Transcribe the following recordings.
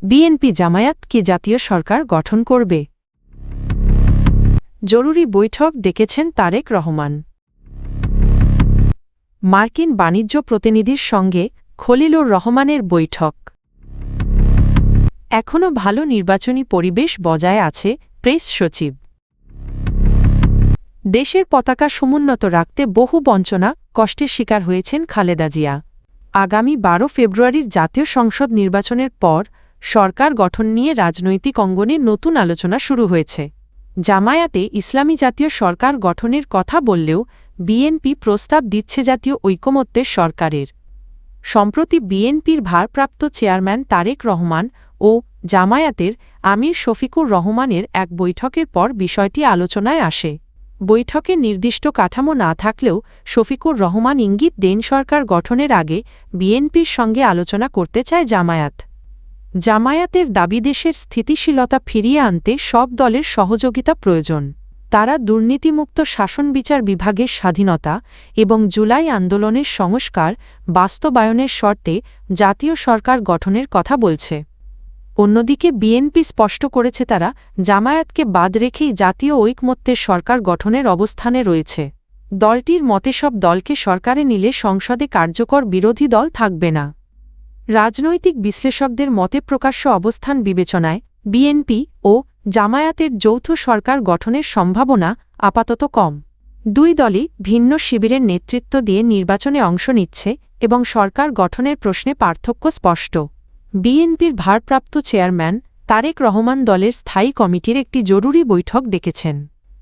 BNP Jamaat কি জাতীয় সরকার গঠন করবে? জরুরি বৈঠক ডেকেছেন তারেক রহমান। মার্কিন বাণিজ্য প্রতিনিধির সঙ্গে খলিলুর রহমানের বৈঠক। এখনও ভালো নির্বাচনী পরিবেশ বজায় আছে, প্রেস সচিব। দেশের পতাকা সমুন্নত রাখতে বহু বঞ্চনা, কষ্টের শিকার হয়েছেন খালেদা জিয়া। আগামী 12 ফেব্রুয়ারির জাতীয় সংসদ নির্বাচনের পর সরকার গঠন নিয়ে রাজনৈতিক অঙ্গনে নতুন আলোচনা শুরু হয়েছে। জামায়াতে ইসলামী জাতীয় সরকার গঠনের কথা বললেও বিএনপি প্রস্তাব দিচ্ছে জাতীয় ঐকমত্যের সরকারের। সম্প্রতি বিএনপির ভারপ্রাপ্ত চেয়ারম্যান তারেক রহমান ও জামায়াতের আমির শফিকুর রহমানের এক বৈঠকের পর বিষয়টি আলোচনায় আসে। বৈঠকের নির্দিষ্ট কাঠামো না থাকলেও শফিকুর রহমান ইঙ্গিত দেন সরকার গঠনের আগে বিএনপির সঙ্গে আলোচনা করতে চায় জামায়াত। জামায়াতের দাবি দেশের স্থিতিশীলতা ফিরিয়ে আনতে সব দলের সহযোগিতা প্রয়োজন। তারা দুর্নীতিমুক্ত শাসন বিচার বিভাগের স্বাধীনতা এবং জুলাই আন্দোলনের সংস্কার বাস্তবায়নের শর্তে জাতীয় সরকার গঠনের কথা বলছে। অন্যদিকে বিএনপি স্পষ্ট করেছে তারা জামায়াতকে বাদ রেখেই জাতীয় ঐকমত্যের সরকার গঠনের অবস্থানে রয়েছে। দলটির মতে সব দলকে সরকারে নিলে সংসদে কার্যকর বিরোধী দল থাকবে না। রাজনৈতিক বিশ্লেষকদের মতে প্রকাশ্য অবস্থান বিবেচনায় বিএনপি ও জামায়াতের যৌথ সরকার গঠনের সম্ভাবনা আপাতত কম। দুই দলই ভিন্ন শিবিরের নেতৃত্ব দিয়ে নির্বাচনে অংশ নিচ্ছে এবং সরকার গঠনের প্রশ্নে পার্থক্য স্পষ্ট। বিএনপির ভারপ্রাপ্ত চেয়ারম্যান তারেক রহমান দলের স্থায়ী কমিটির একটি জরুরি বৈঠক ডেকেছেন।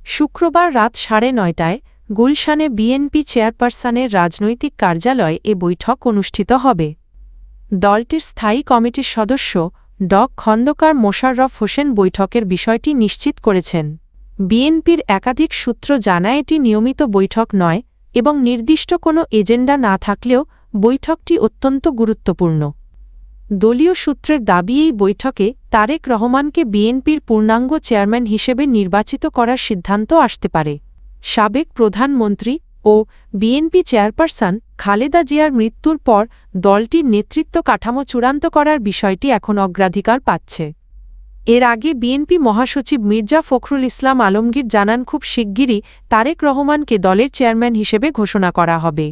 শুক্রবার রাত 9:30টায় গুলশানে বিএনপি চেয়ারপারসনের রাজনৈতিক কার্যালয়ে এ বৈঠক অনুষ্ঠিত হবে। দলটির স্থায়ী কমিটির সদস্য ড খন্দকার মোশাররফ হোসেন বৈঠকের বিষয়টি নিশ্চিত করেছেন। বিএনপির একাধিক সূত্র জানায় এটি নিয়মিত বৈঠক নয় এবং নির্দিষ্ট কোনো এজেন্ডা না থাকলেও বৈঠকটি অত্যন্ত গুরুত্বপূর্ণ। দলীয় সূত্রের দাবি এই বৈঠকে তারেক রহমানকে বিএনপির পূর্ণাঙ্গ চেয়ারম্যান হিসেবে নির্বাচিত করার সিদ্ধান্ত আসতে পারে। সাবেক প্রধানমন্ত্রী ও বিএনপি চেয়ারপারসন খালেদা জিয়ার মৃত্যুর পর দলটির নেতৃত্ব কাঠামো চূড়ান্ত করার বিষয়টি এখন অগ্রাধিকার পাচ্ছে। এর আগে বিএনপি মহাসচিব মির্জা ফখরুল ইসলাম আলমগীর জানান খুব শিগগিরই তারেক রহমানকে দলের চেয়ারম্যান হিসেবে ঘোষণা করা হবে।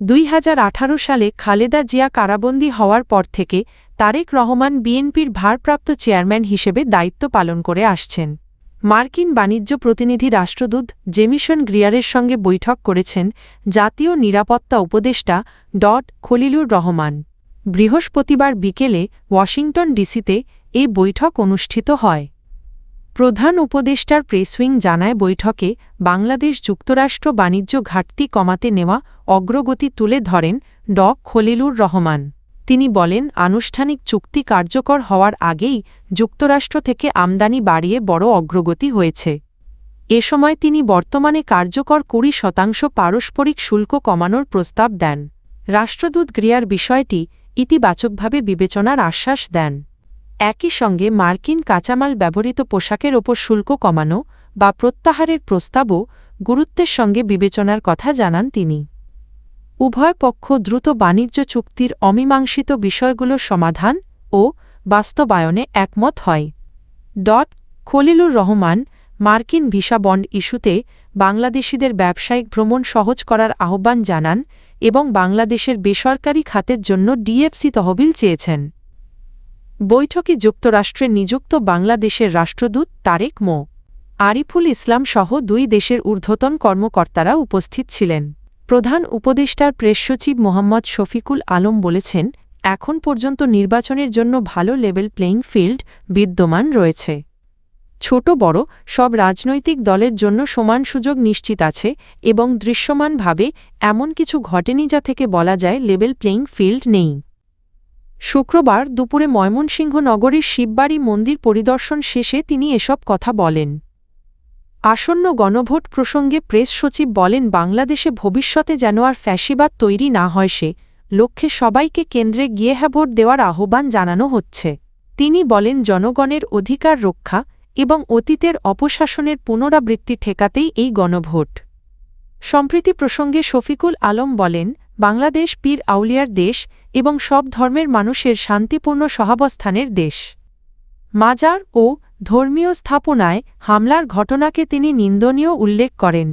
2018 সালে খালেদা জিয়া কারাবন্দী হওয়ার পর থেকে তারেক রহমান বিএনপির ভারপ্রাপ্ত চেয়ারম্যান হিসেবে দায়িত্ব পালন করে আসছেন। মার্কিন বাণিজ্য প্রতিনিধি রাষ্ট্রদূত জেমিসন গ্রিয়ারের সঙ্গে বৈঠক করেছেন জাতীয় নিরাপত্তা উপদেষ্টা ড খলিলুর রহমান। বৃহস্পতিবার বিকেলে ওয়াশিংটন ডিসিতে এই বৈঠক অনুষ্ঠিত হয়। প্রধান উপদেষ্টার প্রেসউইং জানায় বৈঠকে বাংলাদেশ যুক্তরাষ্ট্র বাণিজ্য ঘাটতি কমাতে নেওয়া অগ্রগতি তুলে ধরেন ড খলিলুর রহমান। তিনি বলেন আনুষ্ঠানিক চুক্তি কার্যকর হওয়ার আগেই যুক্তরাষ্ট্র থেকে আমদানি বাড়িয়ে বড় অগ্রগতি হয়েছে। এ সময় তিনি বর্তমানে কার্যকর 20% পারস্পরিক শুল্ক কমানোর প্রস্তাব দেন। রাষ্ট্রদূত গ্রিয়ার বিষয়টি ইতিবাচকভাবে বিবেচনার আশ্বাস দেন। একই সঙ্গে মার্কিন কাঁচামাল ব্যবহৃত পোশাকের ওপর শুল্ক কমানো বা প্রত্যাহারের প্রস্তাবও গুরুত্বের সঙ্গে বিবেচনার কথা জানান তিনি। উভয় পক্ষ দ্রুত বাণিজ্য চুক্তির অমীমাংসিত বিষয়গুলোর সমাধান ও বাস্তবায়নে একমত হয়। ড খলিলুর রহমান মার্কিন ভিসা বন্ড ইস্যুতে বাংলাদেশিদের ব্যবসায়িক ভ্রমণ সহজ করার আহ্বান জানান এবং বাংলাদেশের বেসরকারি খাতের জন্য ডিএফসি তহবিল চেয়েছেন। বৈঠকে যুক্তরাষ্ট্রে নিযুক্ত বাংলাদেশের রাষ্ট্রদূত তারেক মো. আরিফুল ইসলাম সহ দুই দেশের ঊর্ধ্বতন কর্মকর্তারা উপস্থিত ছিলেন। প্রধান উপদেষ্টার প্রেস সচিব মোহাম্মদ শফিকুল আলম বলেছেন এখন পর্যন্ত নির্বাচনের জন্য ভালো লেভেল প্লেইং ফিল্ড বিদ্যমান রয়েছে। ছোট বড় সব রাজনৈতিক দলের জন্য সমান সুযোগ নিশ্চিত আছে এবং দৃশ্যমানভাবে এমন কিছু ঘটেনি যা থেকে বলা যায় লেভেল প্লেইং ফিল্ড নেই। শুক্রবার দুপুরে ময়মনসিংহ নগরীর শিববাড়ি মন্দির পরিদর্শন শেষে তিনি এসব কথা বলেন। আসন্ন গণভোট প্রসঙ্গে প্রেস সচিব বলেন বাংলাদেশে ভবিষ্যতে যেন আর ফ্যাসিবাদ তৈরি না হয় সে লক্ষ্যে সবাইকে কেন্দ্রে গিয়ে ভোট দেওয়ার আহ্বান জানানো হচ্ছে। তিনি বলেন জনগণের অধিকার রক্ষা এবং অতীতের অপশাসনের পুনরাবৃত্তি ঠেকাতেই এই গণভোট। সম্প্রীতি প্রসঙ্গে শফিকুল আলম বলেন বাংলাদেশ পীর আউলিয়ার দেশ এবং সব ধর্মের মানুষের শান্তিপূর্ণ সহাবস্থানের দেশ। মাজার ও ধর্মীয় স্থাপনায় হামলার ঘটনাকে তিনি নিন্দনীয় উল্লেখ করেন।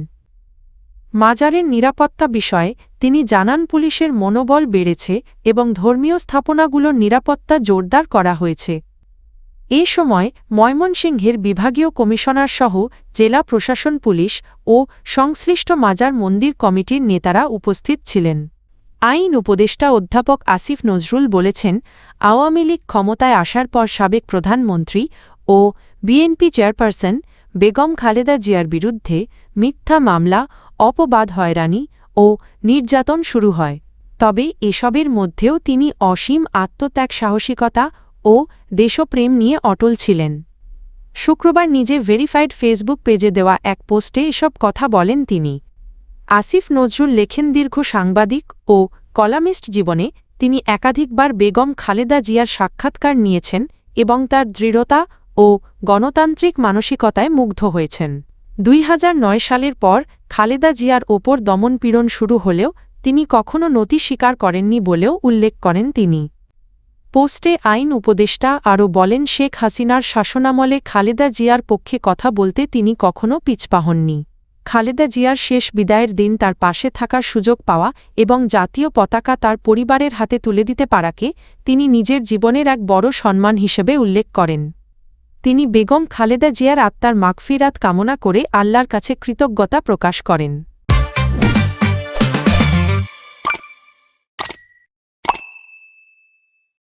মাজারের নিরাপত্তা বিষয়ে তিনি জানান, পুলিশের মনোবল বেড়েছে এবং ধর্মীয় স্থাপনাগুলোর নিরাপত্তা জোরদার করা হয়েছে। এ সময় ময়মনসিংহের বিভাগীয় কমিশনার সহ জেলা প্রশাসন, পুলিশ ও সংশ্লিষ্ট মাজার মন্দির কমিটির নেতারা উপস্থিত ছিলেন। আইন উপদেষ্টা অধ্যাপক আসিফ নজরুল বলেছেন, আওয়ামী লীগ ক্ষমতায় আসার পর সাবেক প্রধানমন্ত্রী ও বিএনপি চেয়ারপারসন বেগম খালেদা জিয়ার বিরুদ্ধে মিথ্যা মামলা, অপবাদ, হয়রানি ও নির্যাতন শুরু হয়। তবে এসবের মধ্যেও তিনি অসীম আত্মত্যাগ, সাহসিকতা ও দেশপ্রেম নিয়ে অটল ছিলেন। শুক্রবার নিজে ভেরিফাইড ফেসবুক পেজে দেওয়া এক পোস্টে এসব কথা বলেন তিনি। আসিফ নজরুল লেখেন, দীর্ঘ সাংবাদিক ও কলামিস্ট জীবনে তিনি একাধিকবার বেগম খালেদা জিয়ার সাক্ষাৎকার নিয়েছেন এবং তার দৃঢ়তা ও গণতান্ত্রিক মানসিকতায় মুগ্ধ হয়েছেন। ২০০৯ সালের পর খালেদা জিয়ার ওপর দমনপীড়ন শুরু হলেও তিনি কখনো নতি স্বীকার করেননি বলেও উল্লেখ করেন তিনি। পোস্টে আইন উপদেষ্টা আরও বলেন, শেখ হাসিনার শাসনামলে খালেদা জিয়ার পক্ষে কথা বলতে তিনি কখনো পিছপা হননি। খালেদা জিয়ার শেষ বিদায়ের দিন তার পাশে থাকার সুযোগ পাওয়া এবং জাতীয় পতাকা তার পরিবারের হাতে তুলে দিতে পারাকে তিনি নিজের জীবনের এক বড় সম্মান হিসেবে উল্লেখ করেন। তিনি বেগম খালেদা জিয়ার আত্মার মাগফিরাত কামনা করে আল্লাহর কাছে কৃতজ্ঞতা প্রকাশ করেন।